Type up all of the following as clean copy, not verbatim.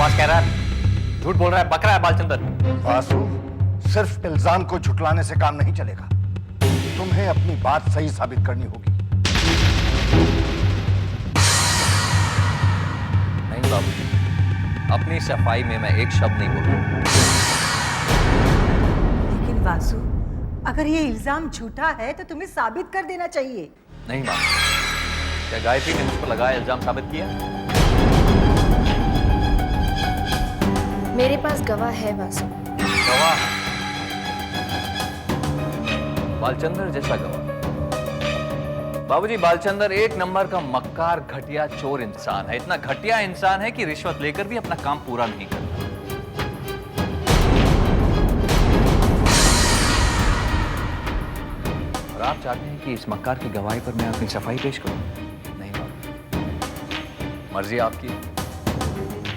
बकवास कह रहा है, झूठ बोल रहा है, बक रहा है बालचंदर। वासु, सिर्फ इल्जाम को झुटलाने से काम नहीं चलेगा। तुम्हें अपनी बात सही साबित करनी होगी। नहीं बाबूजी, अपनी सफाई में मैं एक शब्द नहीं बोलूंगा। लेकिन वासु, अगर ये इल्जाम झूठा है तो तुम्हें साबित कर देना चाहिए। नहीं मां, क्या गायत्री ने मुझ पर लगाया इल्जाम साबित किया? मेरे पास गवाह है वासु। गवाह? बालचंदर जैसा गवाह? बाबूजी, बालचंदर एक नंबर का मक्कार, घटिया, चोर इंसान है। इतना घटिया इंसान है कि रिश्वत लेकर भी अपना काम पूरा नहीं करता। और आप चाहते हैं कि इस मक्कार की गवाही पर मैं अपनी सफाई पेश करूं? नहीं बाबू, मर्जी आपकी।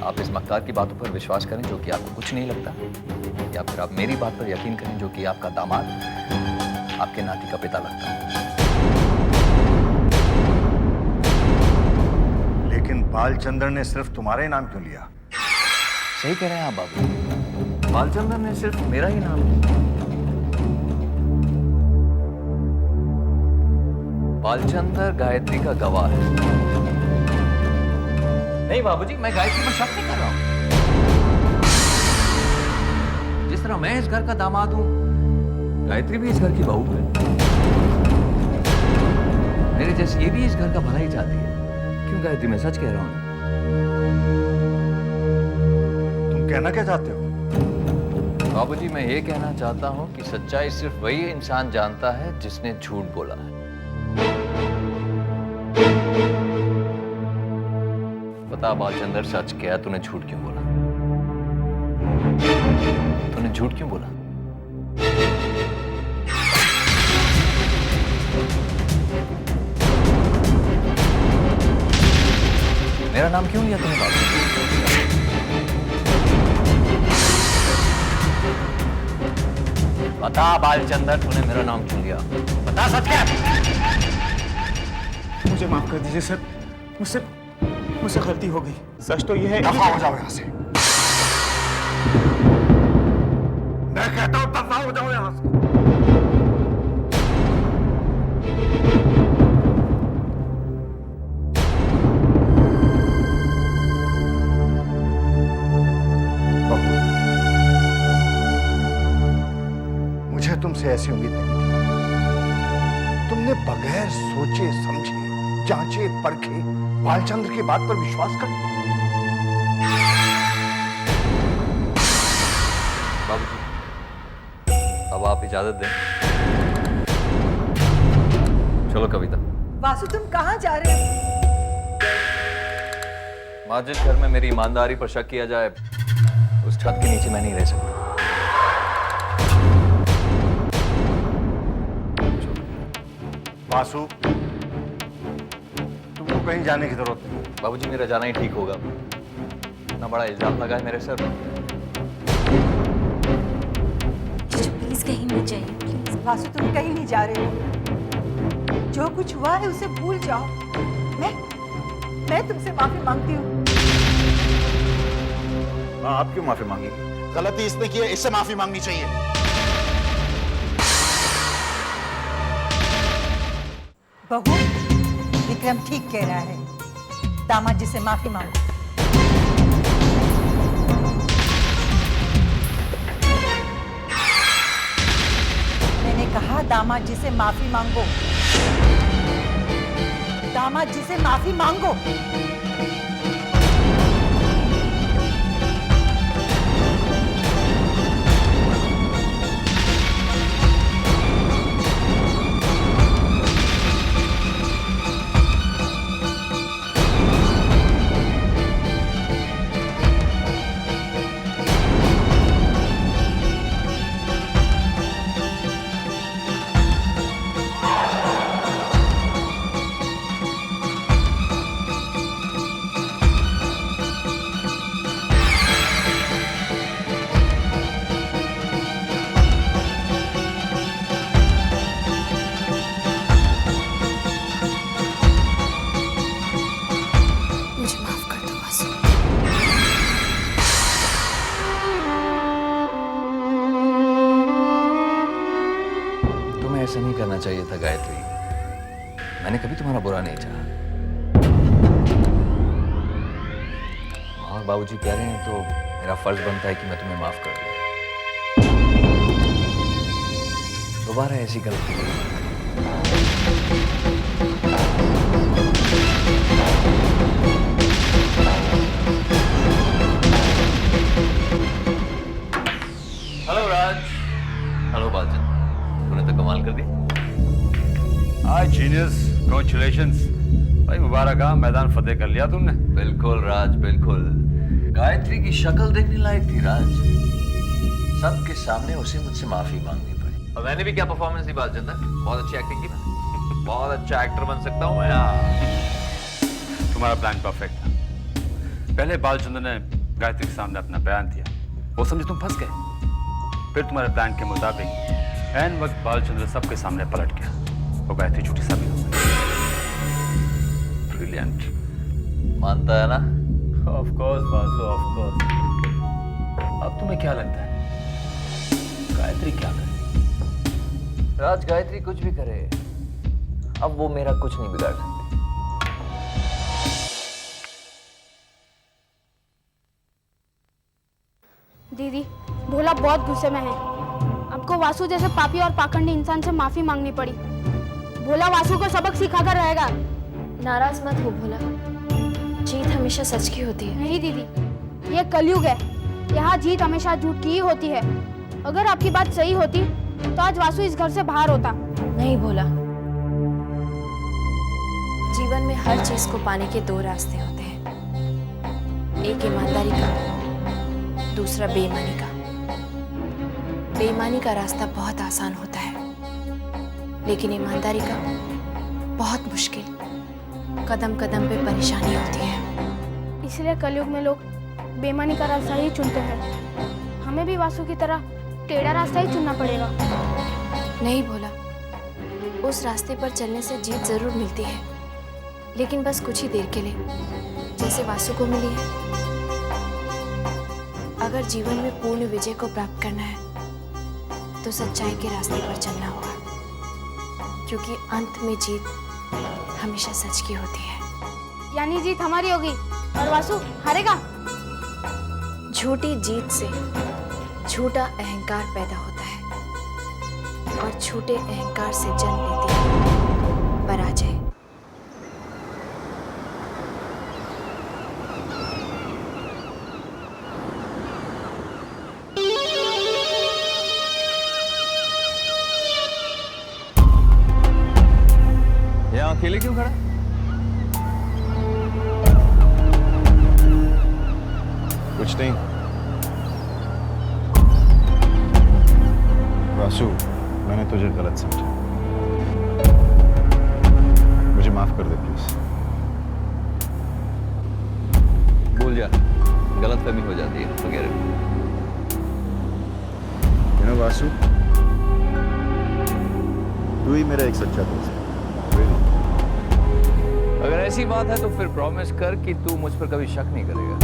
आप इस मक्कार की बातों पर विश्वास करें जो कि आपको कुछ नहीं लगता, या फिर आप मेरी बात पर यकीन करें जो कि आपका दामाद आपके नाती का पिता लगता है। लेकिन बालचंद्र ने सिर्फ तुम्हारा ही नाम क्यों लिया? सही कह रहे हैं आप बाबू, बालचंदर ने सिर्फ मेरा ही नाम लिया। बालचंदर गायत्री का गवाह है। नहीं बाबूजी, मैं गायत्री पर शक नहीं कर रहा हूं। जिस तरह मैं इस घर का दामाद हूं, गायत्री भी इस घर की बहू है। मेरे जैसे ये भी इस घर का भला ही चाहती है। क्यों गायत्री, मैं सच कह रहा हूं। तुम कहना क्या चाहते हो? बाबूजी, मैं ये कहना चाहता हूं कि सच्चाई सिर्फ वही इंसान जानता है जिसने झूठ बोला है। बता बालचंदर, सच क्या? तूने झूठ क्यों बोला? तूने झूठ क्यों बोला? मेरा नाम क्यों लिया तूने बाबूजी? बता बालचंदर, तूने मेरा नाम क्यों लिया? बता, सच क्या? मुझे माफ कर दीजिए सर, मुझसे गलती हो गई। सच तो यह है। दफा हो जाओ यहां से। मैं कहता हूं दफा हो जाओ यहां से। मुझे तुमसे ऐसी उम्मीद नहीं थी। तुमने बगैर सोचे समझे, जांचे परखे बालचंद्र की बात पर विश्वास कर लिया। बाबूजी, अब आप इजाजत दें। चलो कविता। वासु, तुम कहाँ जा रहे हो? मां, जिस घर में मेरी ईमानदारी पर शक किया जाए, उस छत के नीचे मैं नहीं रह सकता। वासु, तुमको कहीं जाने की जरूरत नहीं। बाबूजी, मेरा जाना ही ठीक होगा। इतना बड़ा इल्जाम लगा है मेरे सर। प्लीज कहीं मत जाइए, प्लीज। वासु, तुम कहीं नहीं जा रहे हो। जो कुछ हुआ है उसे भूल जाओ। मैं तुमसे माफी मांगती हूँ। आप क्यों माफी मांगेंगे? गलती इसने की है, इससे माफी मांगनी चाहिए। बहू, विक्रम ठीक कह रहा है। दामाद जी से माफी मांगो। मैंने कहा दामाद जी से माफी मांगो। दामाद जी से माफी मांगो। मैंने कभी तुम्हारा बुरा नहीं चाहा। और बाबूजी कह रहे हैं तो मेरा फर्ज बनता है कि मैं तुम्हें माफ कर दूं। दोबारा ऐसी गलती नहीं। हेलो राज। हेलो बालचंद, तूने तो कमाल कर दी। हाय जीनियस, कांग्रेचुलेशंस भाई, मुबारक है, मैदान फतेह कर लिया तुमने। बिल्कुल राज, बिल्कुल। गायत्री की शक्ल देखने लायक थी राज। सबके सामने उसे मुझसे माफी मांगनी पड़ी। और मैंने भी क्या परफॉर्मेंस दी बालचंद, बहुत अच्छी एक्टिंग की मैंने। बहुत अच्छा एक्टर बन सकता हूँ मैं यार। तुम्हारा प्लान परफेक्ट था। पहले बालचंद्र ने गायत्री के सामने अपना बयान दिया, वो समझे तुम फंस गए। फिर तुम्हारे प्लान के मुताबिक ऐन वक्त बालचंद्र सबके सामने पलट गया, वो गायत्री झूठी साबित हो गई। ब्रिलियंट। मानता है ना? Of course Basu, of course. अब तुम्हें क्या लगता है गायत्री क्या करे? राज, गायत्री कुछ भी करे, अब वो मेरा कुछ नहीं बिगाड़ सकती। दीदी, भोला बहुत गुस्से में है। आपको वासु जैसे पापी और पाखंडी इंसान से माफी मांगनी पड़ी। भोला वासु को सबक सिखाकर रहेगा। नाराज मत हो भोला, जीत हमेशा सच की होती है। नहीं दीदी, ये कलयुग है, यहाँ जीत हमेशा झूठ की ही होती है। अगर आपकी बात सही होती तो आज वासु इस घर से बाहर होता। नहीं भोला, जीवन में हर चीज को पाने के दो रास्ते होते हैं, एक ईमानदारी का, दूसरा बेईमानी का। बेईमानी का रास्ता बहुत आसान होता है, लेकिन ईमानदारी का बहुत मुश्किल, कदम कदम पे परेशानी होती है। इसलिए कलयुग में लोग बेईमानी का रास्ता ही चुनते हैं। हमें भी वासु की तरह टेढ़ा रास्ता ही चुनना पड़ेगा। नहीं भोला, उस रास्ते पर चलने से जीत जरूर मिलती है, लेकिन बस कुछ ही देर के लिए, जैसे वासु को मिली है। अगर जीवन में पूर्ण विजय को प्राप्त करना है तो सच्चाई के रास्ते पर चलना होगा, क्योंकि अंत में जीत हमेशा सच की होती है। यानी जीत हमारी होगी और वासु हारेगा। झूठी जीत से झूठा अहंकार पैदा होता है और झूठे अहंकार से जन्म लेती है पराजय। यहाँ अकेले क्यों खड़ा? कुछ नहीं। वासु, मैंने तुझे गलत समझा, मुझे माफ कर दे प्लीज। भूल जा, गलतफहमी हो जाती है वगैरह। वासु, तू ही मेरा एक सच्चा दोस्त है। अगर ऐसी बात है तो फिर प्रॉमिस कर कि तू मुझ पर कभी शक नहीं करेगा।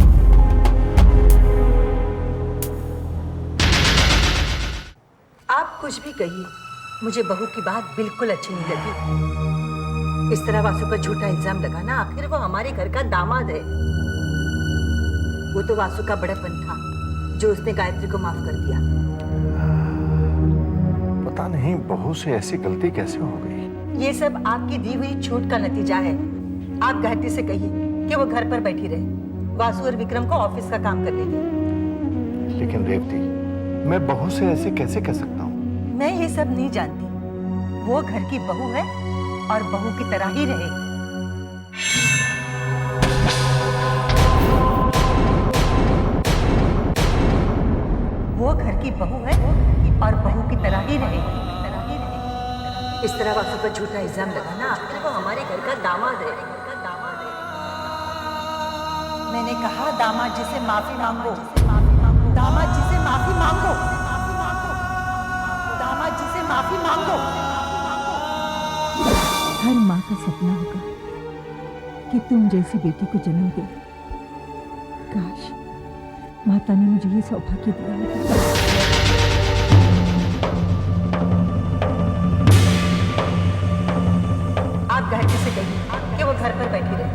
आप कुछ भी कहिए, मुझे बहू की बात बिल्कुल अच्छी नहीं लगी। इस तरह वासु पर झूठा इल्जाम लगाना, आखिर वो हमारे घर का दामाद है। वो तो वासु का बड़प्पन था जो उसने गायत्री को माफ कर दिया। पता नहीं बहू से ऐसी गलती कैसे हो गई। ये सब आपकी दी हुई छूट का नतीजा है। आप गायत्री से कहिए कि वो घर पर बैठी रहे, वासु और विक्रम को ऑफिस का काम करने दें। लेकिन रेवती, मैं बहू से ऐसे कैसे कह सकता हूँ? मैं ये सब नहीं जानती। वो घर की बहू है और बहू की तरह ही रहेगी। वो घर की बहू है और बहू की तरह ही रहेगी। इस तरह वासु पर झूठा इल्जाम लगाना, आखिर वो हमारे घर का दामाद है। मैंने कहा दामाद जी से माफी मांगो, दामाद जी से माफी मांगो, दामाद जी से माफी मांगो। हर माँ का सपना होगा कि तुम जैसी बेटी को जन्म दे। काश माता ने मुझे ये सौभाग्य दिया होता। आप गायत्री से कहिए कि वो घर पर बैठी रहे।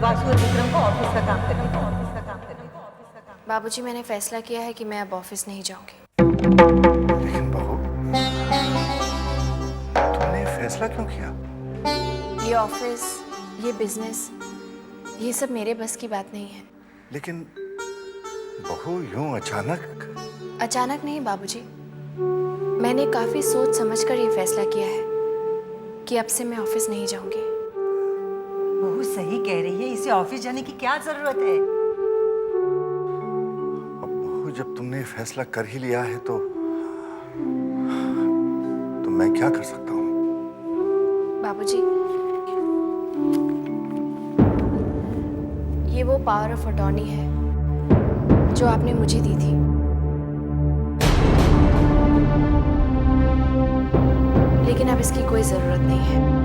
वासु और विक्रम को ऑफिस का काम करने दो। बाबूजी, मैंने फैसला किया है कि मैं अब ऑफिस नहीं जाऊंगी। लेकिन बहू, तुमने फैसला क्यों किया? ये ऑफिस, ये बिजनेस, ये सब मेरे बस की बात नहीं है। लेकिन बहू, यूं अचानक नहीं बाबूजी, मैंने काफी सोच समझकर ये फैसला किया है कि अब से मैं ऑफिस नहीं जाऊंगी। बहू सही कह रही है, इसे ऑफिस जाने की क्या जरूरत है? अब बहू, जब तुमने फैसला कर ही लिया है तो मैं क्या कर सकता हूँ? बाबूजी, ये वो पावर ऑफ अटॉर्नी है जो आपने मुझे दी थी। लेकिन अब इसकी कोई जरूरत नहीं है।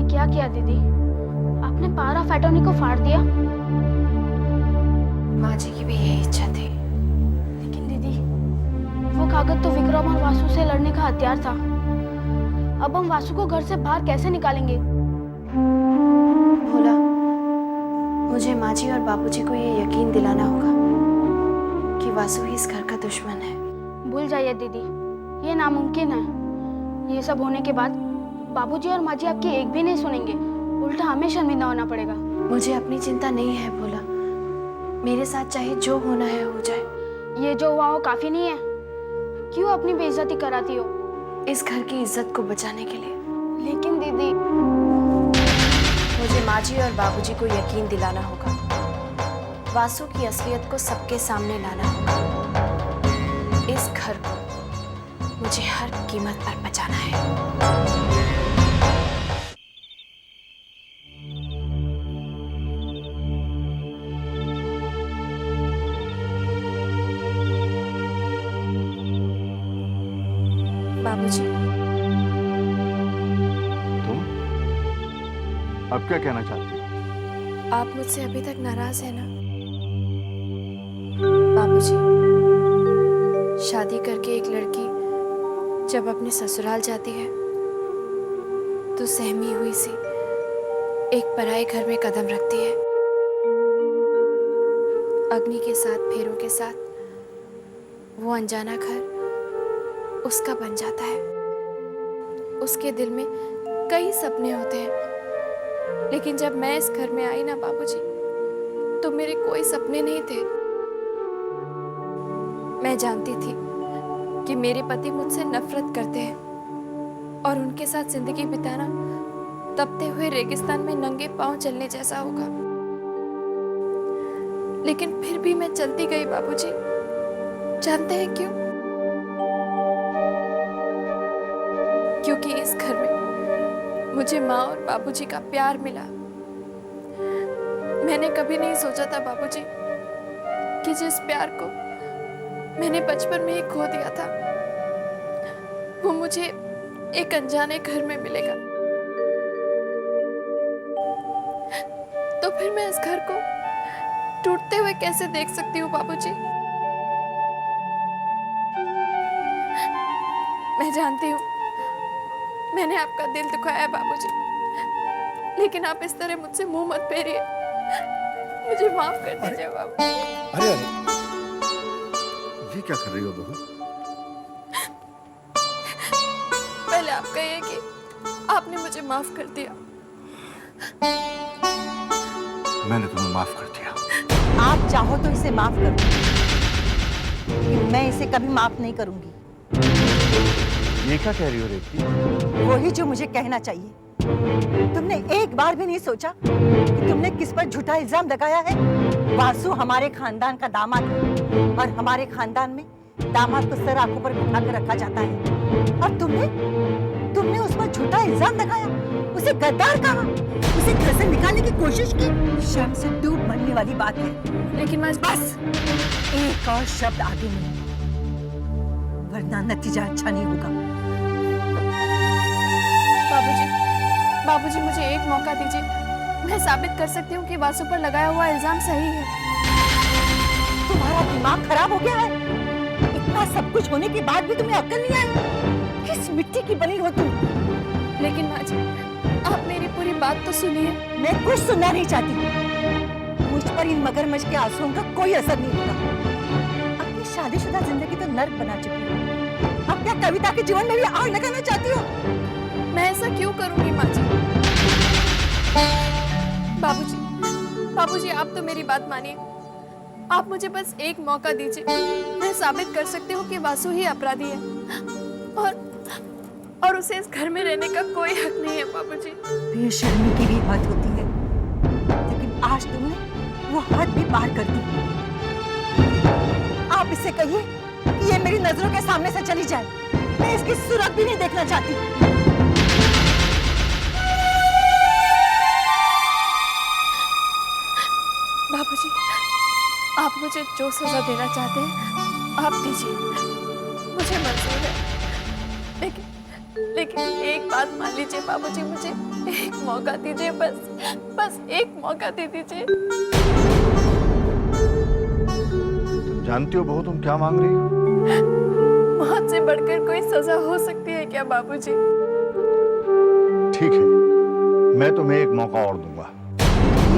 क्या किया दीदी? आपने पावर ऑफ अटॉर्नी को फाड़ दिया? माँ जी की भी यही इच्छा थी। लेकिन दीदी, वो कागज तो विक्रम और वासु से लड़ने का हथियार था। अब हम वासु को घर से बाहर कैसे निकालेंगे? भोला, मुझे माँ जी और बाबूजी को ये यकीन दिलाना होगा कि वासु ही इस घर का दुश्मन है। भूल जाइए दीदी, ये नामुमकिन है। ये सब होने के बाद बाबूजी और माँ जी आपकी एक भी नहीं सुनेंगे, उल्टा हमें शर्मिंदा होना पड़ेगा। मुझे अपनी चिंता नहीं है भोला, मेरे साथ चाहे जो होना है हो जाए। ये जो हुआ हो काफी नहीं है, क्यों अपनी बेइज्जती कराती हो? इस घर की इज्जत को बचाने के लिए। लेकिन दीदी, मुझे माँ जी और बाबूजी को यकीन दिलाना होगा, वासु की असलियत को सबके सामने लाना होगा। इस घर को मुझे हर कीमत पर बचाना है। बाबूजी, तुम अब क्या कहना चाहती हो? आप मुझसे अभी तक नाराज हैं ना? बाबूजी, शादी करके एक लड़की जब अपने ससुराल जाती है तो सहमी हुई सी एक पराये घर में कदम रखती है। अग्नि के साथ फेरों के साथ वो अनजाना घर उसका बन जाता है। उसके दिल में कई सपने होते हैं, लेकिन जब मैं इस घर में आई ना बाबूजी, तो मेरे कोई सपने नहीं थे। मैं जानती थी कि मेरे पति मुझसे नफरत करते हैं और उनके साथ जिंदगी बिताना तपते हुए रेगिस्तान में नंगे पांव चलने जैसा होगा। लेकिन फिर भी मैं चलती गई बाबूजी। जानते हैं क्यों? क्योंकि इस घर में मुझे माँ और बाबूजी का प्यार मिला। मैंने कभी नहीं सोचा था बाबूजी कि जिस प्यार को मैंने बचपन में ही खो दिया था, वो मुझे एक अनजाने घर में मिलेगा। तो फिर मैं इस घर को टूटते हुए कैसे देख सकती हूँ बाबूजी? मैं जानती हूँ मैंने आपका दिल दुखाया बाबूजी, लेकिन आप इस तरह मुझसे मुंह मत फेरिए। मुझे माफ कर दीजिए बाबू। अरे अरे, ये क्या कर रही हो बहू? पहले आप कहिए कि आपने मुझे माफ कर दिया। मैंने तुम्हें माफ कर दिया। आप चाहो तो इसे माफ कर दो, कि मैं इसे कभी माफ नहीं करूंगी। ये क्या कह रही हो रेवती? वही जो मुझे कहना चाहिए। तुमने एक बार भी नहीं सोचा कि तुमने किस पर झूठा इल्जाम लगाया है? वासु हमारे खानदान का दामाद है और हमारे खानदान में दामाद को सर आंखों पर बिठा कर रखा जाता है। और तुमने उस पर झूठा इल्जाम लगाया, उसे गद्दार कहा, उसे घर से निकालने की कोशिश की। शर्म से डूब मरने वाली बात है। लेकिन मैं बस एक और शब्द आगे नहीं, वरना नतीजा अच्छा नहीं होगा। बाबूजी मुझे एक मौका दीजिए। मैं साबित कर सकती हूँ कि वासु पर लगाया हुआ इल्जाम सही है। तुम्हारा दिमाग खराब हो गया है? इतना सब कुछ होने के बाद भी तुम्हें अक्ल नहीं आई? किस मिट्टी की बनी हो तुम? लेकिन माँ जी, आप मेरी पूरी बात तो सुनिए। मैं कुछ सुनना नहीं चाहती। मुझ पर इन मगरमच्छ के आंसुओं का कोई असर नहीं होगा। अपनी शादीशुदा जिंदगी तो नर्क बना चुकी हो। अब क्या कविता के जीवन में भी आग लगाना चाहती हो? मैं ऐसा क्यों करूंगी माँ जी? बाबूजी आप तो मेरी बात मानिए। आप मुझे बस एक मौका दीजिए। मैं साबित कर सकती हूँ कि वासु ही अपराधी है और उसे इस घर में रहने का कोई हक नहीं है बाबूजी। बेशर्मी की भी बात होती है, लेकिन आज तुमने वो हद भी पार कर दी। आप इससे कहिए कि ये मेरी नजरों के सामने से चली जाए। मैं इसकी सूरत भी नहीं देखना चाहती। बाबूजी, आप मुझे जो सजा देना चाहते हैं आप दीजिए, मुझे मंजूर है। लेकिन एक बात मान लीजिए बाबूजी, मुझे एक मौका दीजिए, बस एक मौका दे दीजिए। तुम जानती हो बहू तुम क्या मांग रही हो? मौत से बढ़कर कोई सजा हो सकती है क्या बाबूजी? ठीक है, मैं तुम्हें एक मौका और दूंगा।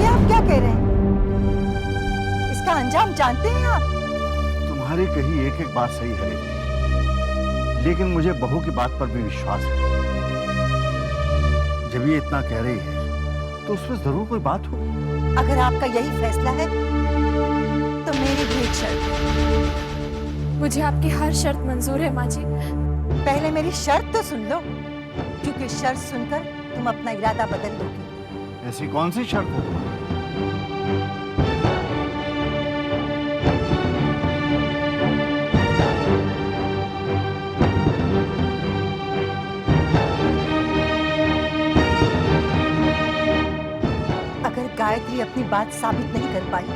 ये आप क्या कह रहे हैं? इसका अंजाम जानते हैं आप? तुम्हारी कही एक एक बात सही है रेवती, लेकिन मुझे बहू की बात पर भी विश्वास है। जब ये इतना कह रही है तो उसमें जरूर कोई बात हो। अगर आपका यही फैसला है तो मेरी भी एक शर्त है। मुझे आपकी हर शर्त मंजूर है माँ जी। पहले मेरी शर्त तो सुन लो, क्योंकि शर्त सुनकर तुम अपना इरादा बदल दोगे। ऐसी कौन सी शर्त है तुम्हारी? अगर गायत्री अपनी बात साबित नहीं कर पाई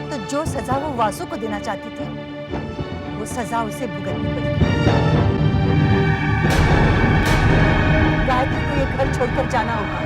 तो जो सजा वो वासु को देना चाहती थी वो सजा उसे भुगतनी पड़ेगी। गायत्री को ये घर छोड़कर जाना होगा।